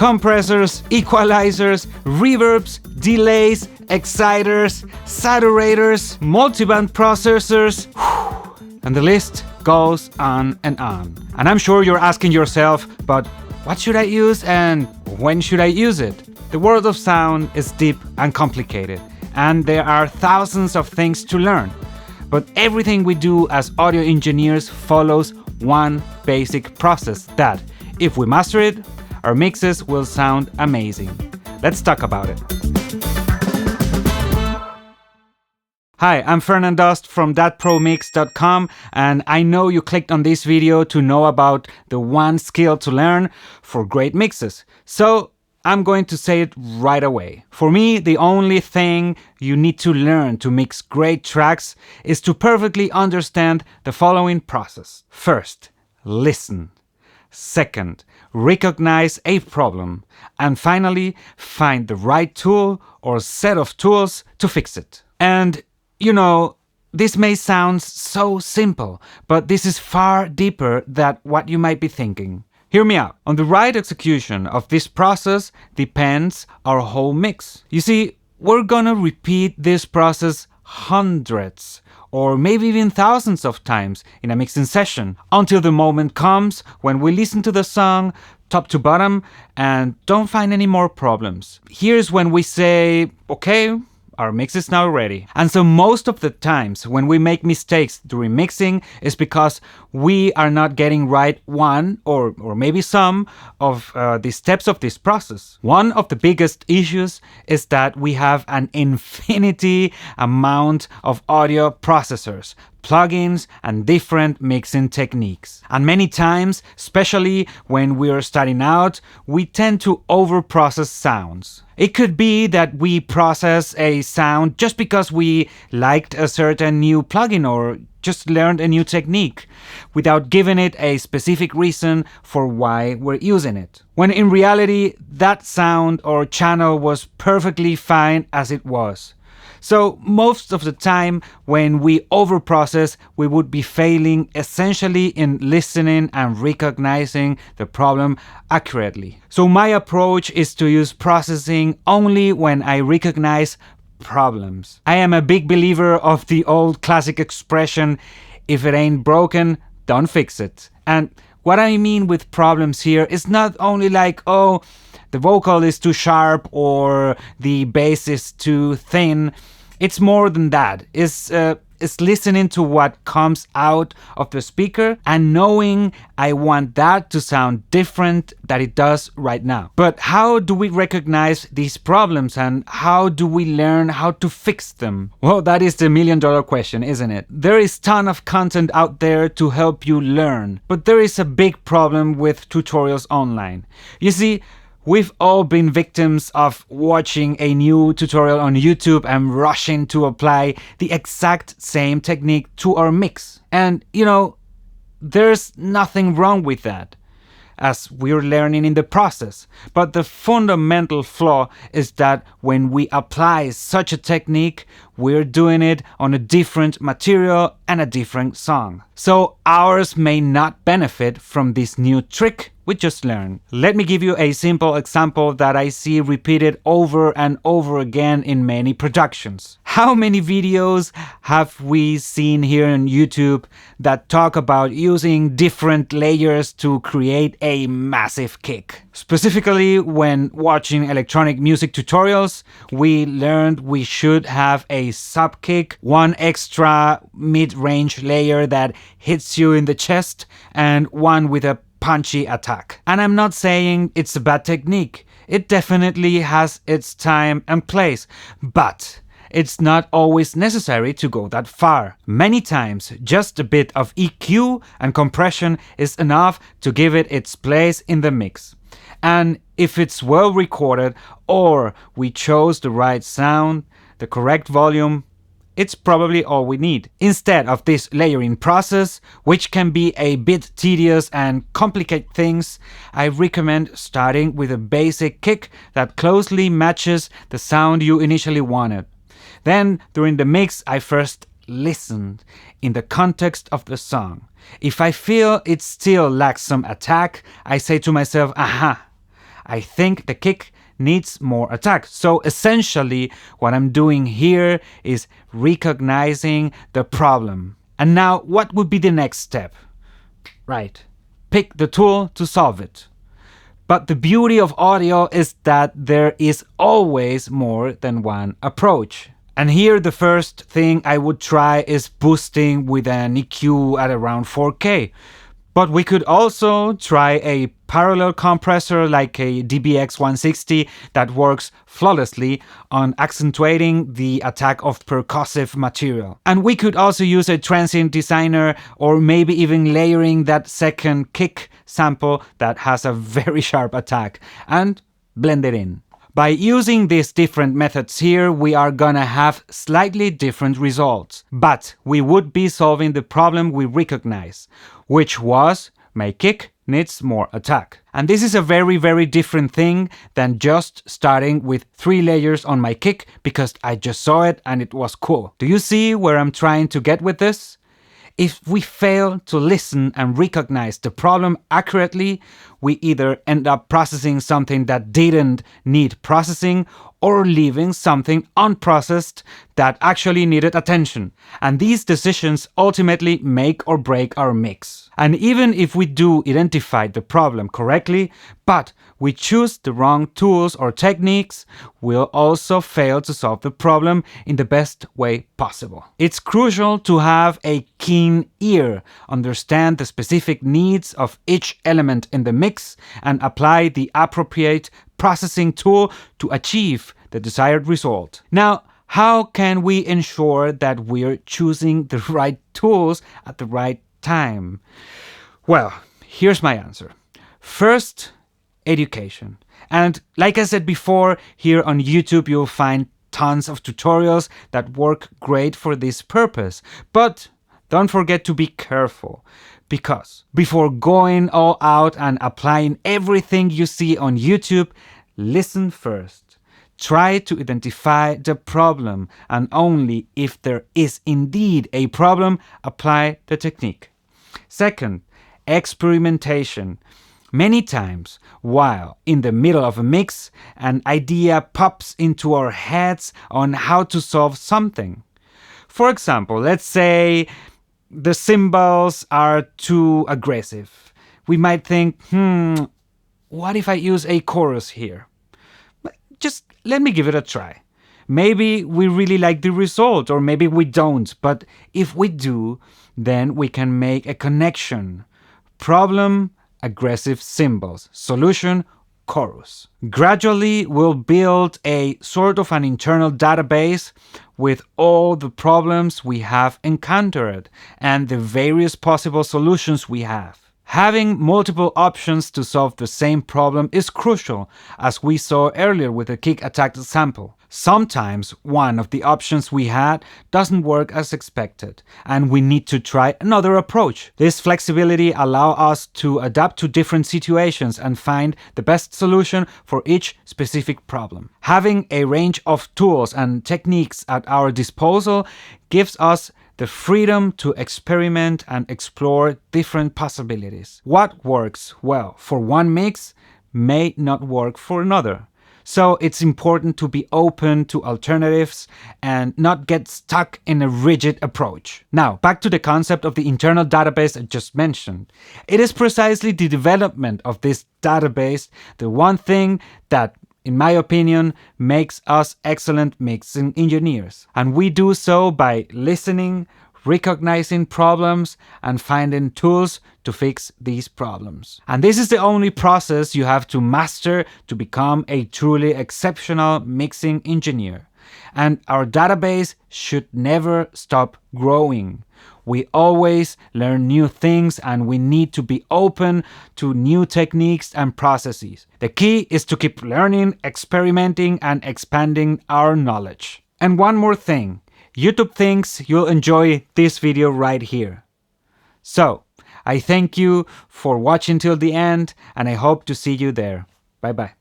compressors, equalizers, reverbs, delays, exciters, saturators, multiband processors, and the list goes on and on. And I'm sure you're asking yourself, but what should I use and when should I use it? The world of sound is deep and complicated, and there are thousands of things to learn. But everything we do as audio engineers follows one basic process that, if we master it, our mixes will sound amazing. Let's talk about it. Hi, I'm Fernand Dost from thatpromix.com, and I know you clicked on this video to know about the one skill to learn for great mixes. So I'm going to say it right away. For me, the only thing you need to learn to mix great tracks is to perfectly understand the following process. First, listen. Second, recognize a problem. And finally, find the right tool or set of tools to fix it. And you know, this may sound so simple, but this is far deeper than what you might be thinking. Hear me out. On the right execution of this process depends our whole mix. You see, we're gonna repeat this process hundreds or maybe even thousands of times in a mixing session until the moment comes when we listen to the song top to bottom and don't find any more problems. Here's when we say, okay, our mix is now ready. And so most of the times when we make mistakes during mixing is because we are not getting right one or maybe some of the steps of this process. One of the biggest issues is that we have an infinity amount of audio processors, plugins, and different mixing techniques. And many times, especially when we're starting out, we tend to overprocess sounds. It could be that we process a sound just because we liked a certain new plugin or just learned a new technique without giving it a specific reason for why we're using it. When in reality, that sound or channel was perfectly fine as it was. So most of the time when we overprocess, we would be failing essentially in listening and recognizing the problem accurately. So my approach is to use processing only when I recognize problems. I am a big believer of the old classic expression, if it ain't broken, don't fix it. And what I mean with problems here is not only like, oh, the vocal is too sharp or the bass is too thin. It's more than that. It's listening to what comes out of the speaker and knowing I want that to sound different than it does right now. But how do we recognize these problems and how do we learn how to fix them? Well, that is the million-dollar question, isn't it? There is a ton of content out there to help you learn, but there is a big problem with tutorials online. You see, we've all been victims of watching a new tutorial on YouTube and rushing to apply the exact same technique to our mix. And, you know, there's nothing wrong with that, as we're learning in the process. But the fundamental flaw is that when we apply such a technique, we're doing it on a different material and a different song. So ours may not benefit from this new trick we just learned. Let me give you a simple example that I see repeated over and over again in many productions. How many videos have we seen here on YouTube that talk about using different layers to create a massive kick? Specifically, when watching electronic music tutorials, we learned we should have a sub kick, one extra mid-range layer that hits you in the chest, and one with a punchy attack. And I'm not saying it's a bad technique. It definitely has its time and place, but it's not always necessary to go that far. Many times, just a bit of EQ and compression is enough to give it its place in the mix. And if it's well recorded or we chose the right sound, the correct volume, it's probably all we need. Instead of this layering process, which can be a bit tedious and complicate things, I recommend starting with a basic kick that closely matches the sound you initially wanted. Then, during the mix, I first listened in the context of the song. If I feel it still lacks some attack, I say to myself, aha, I think the kick needs more attack. So essentially, what I'm doing here is recognizing the problem. And now, what would be the next step? Right, pick the tool to solve it. But the beauty of audio is that there is always more than one approach. And here the first thing I would try is boosting with an EQ at around 4K. But we could also try a parallel compressor like a DBX 160 that works flawlessly on accentuating the attack of percussive material. And we could also use a transient designer, or maybe even layering that second kick sample that has a very sharp attack, and blend it in. By using these different methods here, we are gonna have slightly different results, but we would be solving the problem we recognize, which was my kick needs more attack. And this is a very different thing than just starting with 3 layers on my kick because I just saw it and it was cool. Do you see where I'm trying to get with this? If we fail to listen and recognize the problem accurately, we either end up processing something that didn't need processing or leaving something unprocessed that actually needed attention. And these decisions ultimately make or break our mix. And even if we do identify the problem correctly, but we choose the wrong tools or techniques, we'll also fail to solve the problem in the best way possible. It's crucial to have a keen ear, understand the specific needs of each element in the mix, and apply the appropriate processing tool to achieve the desired result. Now, how can we ensure that we're choosing the right tools at the right time? Well, here's my answer. First, education. And like I said before, here on YouTube you'll find tons of tutorials that work great for this purpose. But don't forget to be careful, because before going all out and applying everything you see on YouTube, listen first. Try to identify the problem, and only if there is indeed a problem, apply the technique. Second, experimentation. Many times, while in the middle of a mix, an idea pops into our heads on how to solve something. For example, let's say the cymbals are too aggressive. We might think, what if I use a chorus here? Just let me give it a try. Maybe we really like the result, or maybe we don't, but if we do, then we can make a connection. Problem, aggressive cymbals. Solution, chorus. Gradually, we'll build a sort of an internal database with all the problems we have encountered and the various possible solutions we have. Having multiple options to solve the same problem is crucial, as we saw earlier with the kick attack sample. Sometimes one of the options we had doesn't work as expected, and we need to try another approach. This flexibility allows us to adapt to different situations and find the best solution for each specific problem. Having a range of tools and techniques at our disposal gives us the freedom to experiment and explore different possibilities. What works well for one mix may not work for another. So it's important to be open to alternatives and not get stuck in a rigid approach. Now, back to the concept of the internal database I just mentioned. It is precisely the development of this database, the one thing that, in my opinion, makes us excellent mixing engineers. And we do so by listening, recognizing problems, and finding tools to fix these problems. And this is the only process you have to master to become a truly exceptional mixing engineer. And our database should never stop growing. We always learn new things, and we need to be open to new techniques and processes. The key is to keep learning, experimenting, and expanding our knowledge. And one more thing. YouTube thinks you'll enjoy this video right here. So, I thank you for watching till the end, and I hope to see you there. Bye bye.